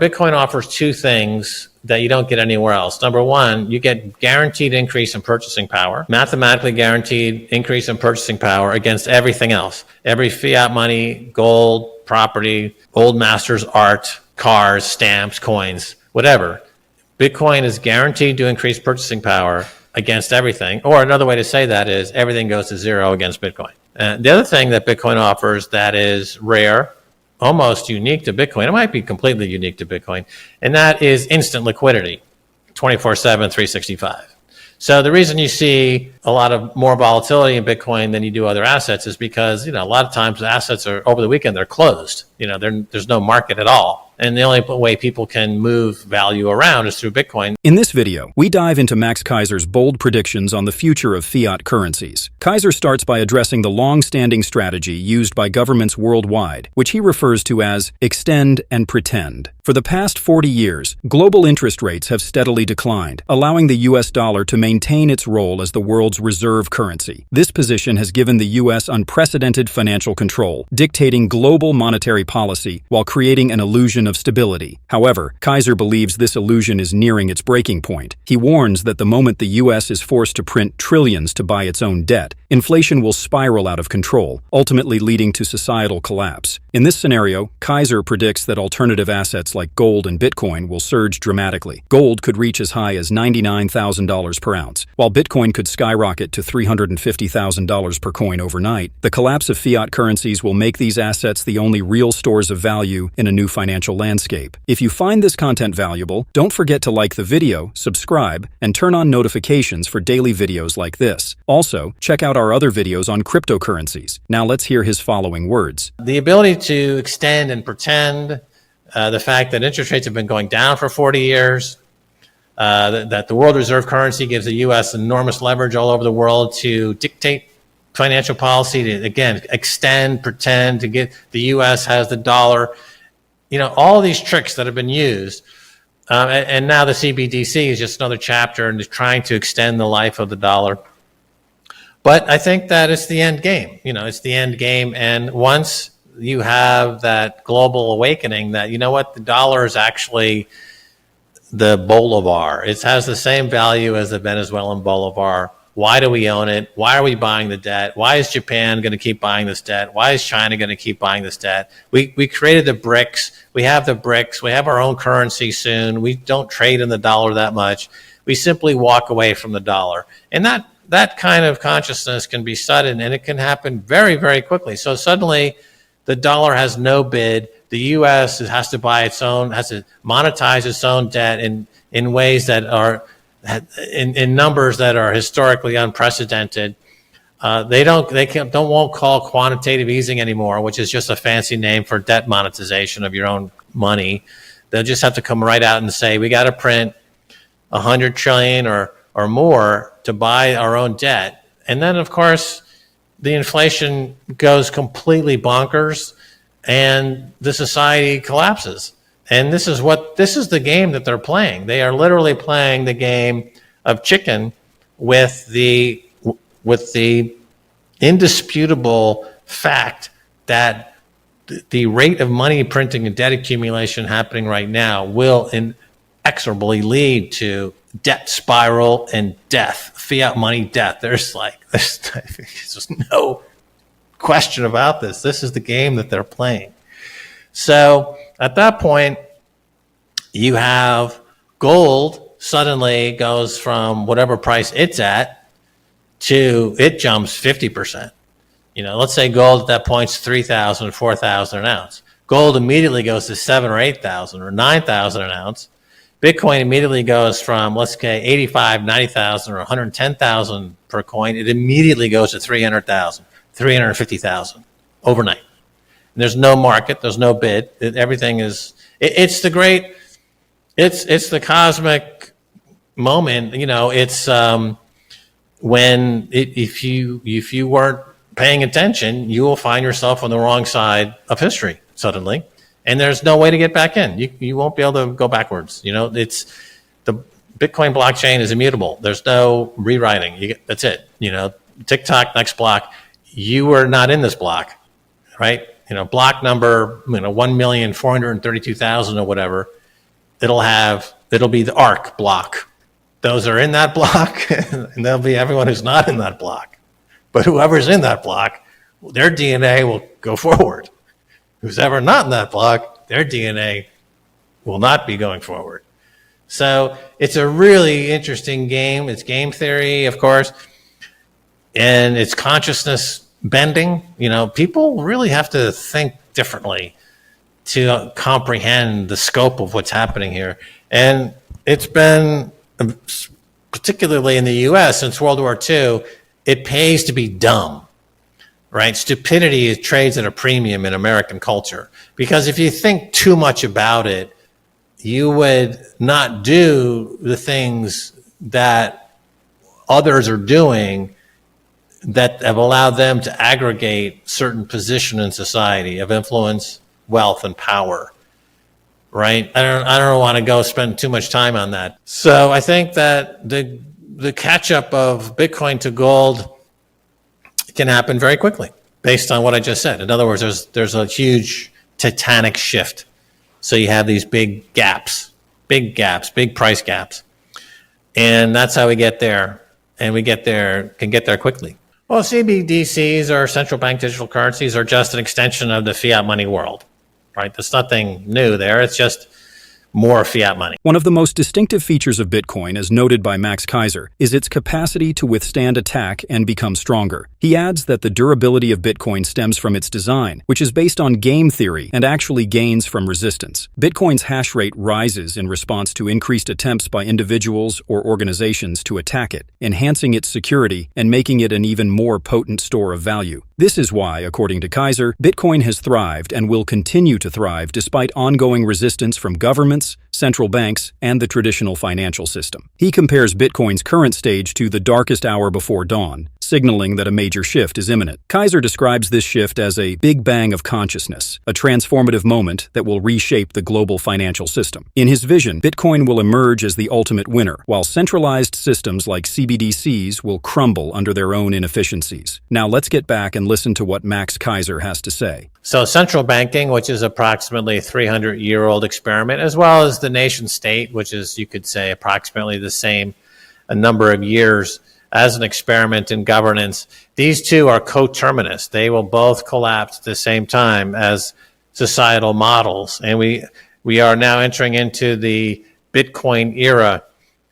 Bitcoin offers two things that you don't get anywhere else. Number one, you get guaranteed increase in purchasing power, mathematically guaranteed increase in purchasing power against everything else. Every fiat money, gold, property, old masters art, cars, stamps, coins, whatever. Bitcoin is guaranteed to increase purchasing power against everything. Or another way to say that is everything goes to zero against Bitcoin. The other thing that Bitcoin offers that is rare, almost unique to Bitcoin, it might be completely unique to Bitcoin, and that is instant liquidity, 24/7, 365. So the reason you see a lot of more volatility in Bitcoin than you do other assets is because, a lot of times the assets are over the weekend, they're closed. There's no market at all. And the only way people can move value around is through Bitcoin. In this video, we dive into Max Keiser's bold predictions on the future of fiat currencies. Keiser starts by addressing the long-standing strategy used by governments worldwide, which he refers to as extend and pretend. For the past 40 years, global interest rates have steadily declined, allowing the US dollar to maintain its role as the world's reserve currency. This position has given the US unprecedented financial control, dictating global monetary policy while creating an illusion of stability. However, Keiser believes this illusion is nearing its breaking point. He warns that the moment the US is forced to print trillions to buy its own debt, inflation will spiral out of control, ultimately leading to societal collapse. In this scenario, Keiser predicts that alternative assets like gold and Bitcoin will surge dramatically. Gold could reach as high as $99,000 per ounce, while Bitcoin could skyrocket to $350,000 per coin overnight. The collapse of fiat currencies will make these assets the only real stores of value in a new financial landscape. If you find this content valuable, don't forget to like the video, subscribe, and turn on notifications for daily videos like this. Also, check out our other videos on cryptocurrencies. Now let's hear his following words. The ability to extend and pretend, the fact that interest rates have been going down for 40 years, that the world reserve currency gives the U.S. enormous leverage all over the world to dictate financial policy, to, again, extend, pretend, to get the U.S. has the dollar. All these tricks that have been used. And now the CBDC is just another chapter and is trying to extend the life of the dollar. But I think that it's the end game. It's the end game. And once you have that global awakening that, the dollar is actually the bolivar. It has the same value as the Venezuelan bolivar. Why do we own it? Why are we buying the debt? Why is Japan going to keep buying this debt? Why is China going to keep buying this debt? We created the BRICS. We have the BRICS. We have our own currency soon. We don't trade in the dollar that much. We simply walk away from the dollar. And that kind of consciousness can be sudden, and it can happen very, very quickly. So suddenly the dollar has no bid. The U.S. has to buy its own, has to monetize its own debt in ways that are in numbers that are historically unprecedented. They won't call quantitative easing anymore, which is just a fancy name for debt monetization of your own money. They'll just have to come right out and say, we got to print 100 trillion or more to buy our own debt. And then, of course, the inflation goes completely bonkers and the society collapses. And this is the game that they're playing. They are literally playing the game of chicken with the indisputable fact that the rate of money printing and debt accumulation happening right now will inexorably lead to debt spiral and death, fiat money death. There's just no question about this. This is the game that they're playing. So at that point, you have gold suddenly goes from whatever price it's at to it jumps 50%. Let's say gold at that point's 3,000, 4,000 an ounce. Gold immediately goes to 7,000 or 8,000 or 9,000 an ounce. Bitcoin immediately goes from, let's say, 85, 90,000 or 110,000 per coin. It immediately goes to 300,000, 350,000 overnight. And there's no market. There's no bid. Everything is, it's the great, it's the cosmic moment. It's when if you weren't paying attention, you will find yourself on the wrong side of history suddenly. And there's no way to get back in. You won't be able to go backwards. It's the Bitcoin blockchain is immutable. There's no rewriting. That's it. TikTok, next block. You are not in this block, right? Block number 1,432,000 or whatever. it'll be the ARC block. Those are in that block, and there'll be everyone who's not in that block. But whoever's in that block, their DNA will go forward. Who's ever not in that block, their DNA will not be going forward. So it's a really interesting game. It's game theory, of course, and it's consciousness bending. People really have to think differently to comprehend the scope of what's happening here. And it's been, particularly in the US since World War II, it pays to be dumb, right? Stupidity trades at a premium in American culture, because if you think too much about it, you would not do the things that others are doing that have allowed them to aggregate certain position in society of influence, wealth, and power, right? I don't want to go spend too much time on that. So I think that the catch up of Bitcoin to gold can happen very quickly based on what I just said. In other words, there's a huge tectonic shift. So you have these big big price gaps. And that's how we get there. And can get there quickly. Well, CBDCs, or central bank digital currencies, are just an extension of the fiat money world, right? There's nothing new there. It's just more fiat money. One of the most distinctive features of Bitcoin, as noted by Max Keiser, is its capacity to withstand attack and become stronger. He adds that the durability of Bitcoin stems from its design, which is based on game theory and actually gains from resistance. Bitcoin's hash rate rises in response to increased attempts by individuals or organizations to attack it, enhancing its security and making it an even more potent store of value. This is why, according to Keiser, Bitcoin has thrived and will continue to thrive despite ongoing resistance from governments, central banks, and the traditional financial system. He compares Bitcoin's current stage to the darkest hour before dawn, signaling that a major shift is imminent. Keiser describes this shift as a big bang of consciousness, a transformative moment that will reshape the global financial system. In his vision, Bitcoin will emerge as the ultimate winner, while centralized systems like CBDCs will crumble under their own inefficiencies. Now let's get back and listen to what Max Keiser has to say. So central banking, which is approximately a 300-year-old experiment, as well as the nation state, which is, you could say, approximately the same a number of years as an experiment in governance, these two are coterminous. They will both collapse at the same time as societal models. And we are now entering into the Bitcoin era.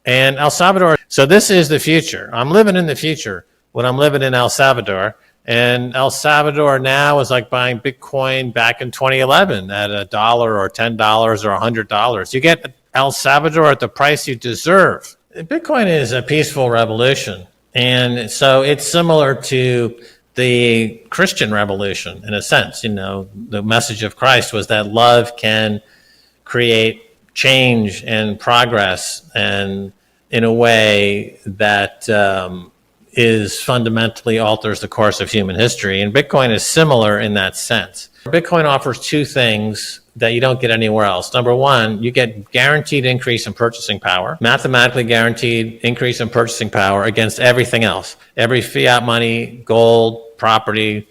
And El Salvador, so this is the future. I'm living in the future when I'm living in El Salvador. And El Salvador now is like buying Bitcoin back in 2011 at $1 or $10 or $100. You get El Salvador at the price you deserve. Bitcoin is a peaceful revolution. And so it's similar to the Christian revolution in a sense. The message of Christ was that love can create change and progress, and in a way that is fundamentally alters the course of human history. And Bitcoin is similar in that sense. Bitcoin offers two things that you don't get anywhere else. Number one, you get guaranteed increase in purchasing power, mathematically guaranteed increase in purchasing power against everything else. Every fiat money, gold, property,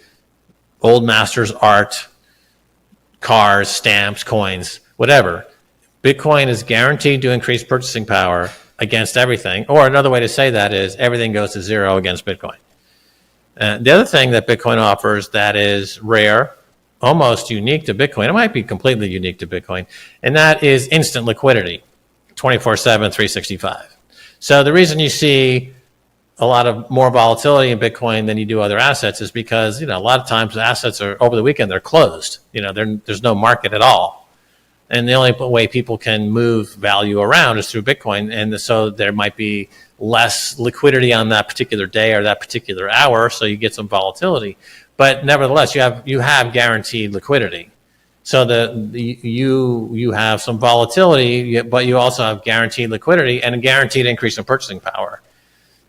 old masters art, cars, stamps, coins, whatever. Bitcoin is guaranteed to increase purchasing power against everything. Or another way to say that is everything goes to zero against Bitcoin. The other thing that Bitcoin offers that is rare, almost unique to Bitcoin, it might be completely unique to Bitcoin, and that is instant liquidity, 24/7, 365. So the reason you see a lot of more volatility in Bitcoin than you do other assets is because, a lot of times the assets are over the weekend, they're closed. There's no market at all. And the only way people can move value around is through Bitcoin. And so there might be less liquidity on that particular day or that particular hour, so you get some volatility. But nevertheless, you have guaranteed liquidity. So you have some volatility, but you also have guaranteed liquidity and a guaranteed increase in purchasing power.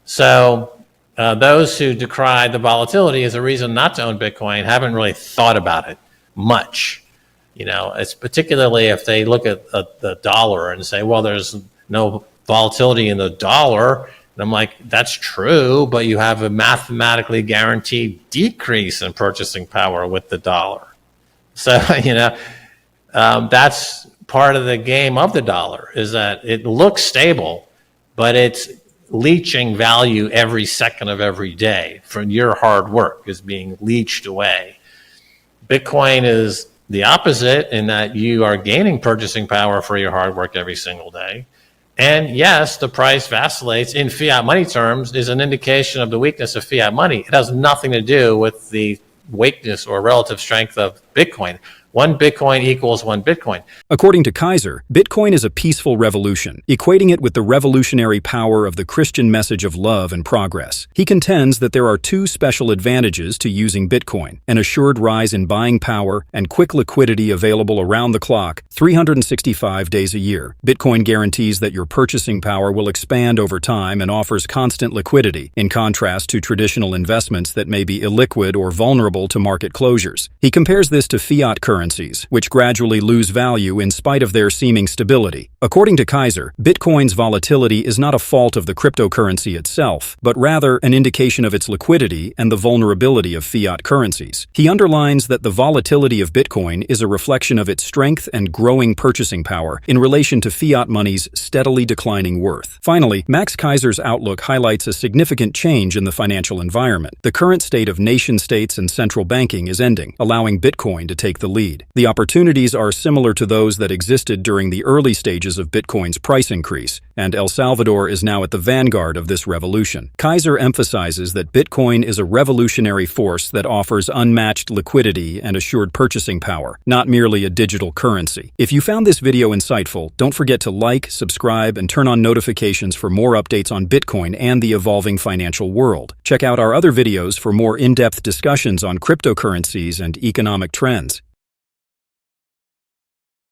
So those who decry the volatility as a reason not to own Bitcoin haven't really thought about it much. It's particularly if they look at the dollar and say, well, there's no volatility in the dollar. And I'm like, that's true, but you have a mathematically guaranteed decrease in purchasing power with the dollar. So, that's part of the game of the dollar, is that it looks stable, but it's leaching value every second of every day from your hard work is being leached away. Bitcoin is the opposite in that you are gaining purchasing power for your hard work every single day. And yes, the price vacillates in fiat money terms is an indication of the weakness of fiat money. It has nothing to do with the weakness or relative strength of Bitcoin. One Bitcoin equals one Bitcoin. According to Keiser, Bitcoin is a peaceful revolution, equating it with the revolutionary power of the Christian message of love and progress. He contends that there are two special advantages to using Bitcoin: an assured rise in buying power and quick liquidity available around the clock, 365 days a year. Bitcoin guarantees that your purchasing power will expand over time and offers constant liquidity, in contrast to traditional investments that may be illiquid or vulnerable to market closures. He compares this to fiat currencies, which gradually lose value in spite of their seeming stability. According to Keiser, Bitcoin's volatility is not a fault of the cryptocurrency itself, but rather an indication of its liquidity and the vulnerability of fiat currencies. He underlines that the volatility of Bitcoin is a reflection of its strength and growing purchasing power in relation to fiat money's steadily declining worth. Finally, Max Keiser's outlook highlights a significant change in the financial environment. The current state of nation-states and central banking is ending, allowing Bitcoin to take the lead. The opportunities are similar to those that existed during the early stages of Bitcoin's price increase, and El Salvador is now at the vanguard of this revolution. Keiser emphasizes that Bitcoin is a revolutionary force that offers unmatched liquidity and assured purchasing power, not merely a digital currency. If you found this video insightful, don't forget to like, subscribe, and turn on notifications for more updates on Bitcoin and the evolving financial world. Check out our other videos for more in-depth discussions on cryptocurrencies and economic trends.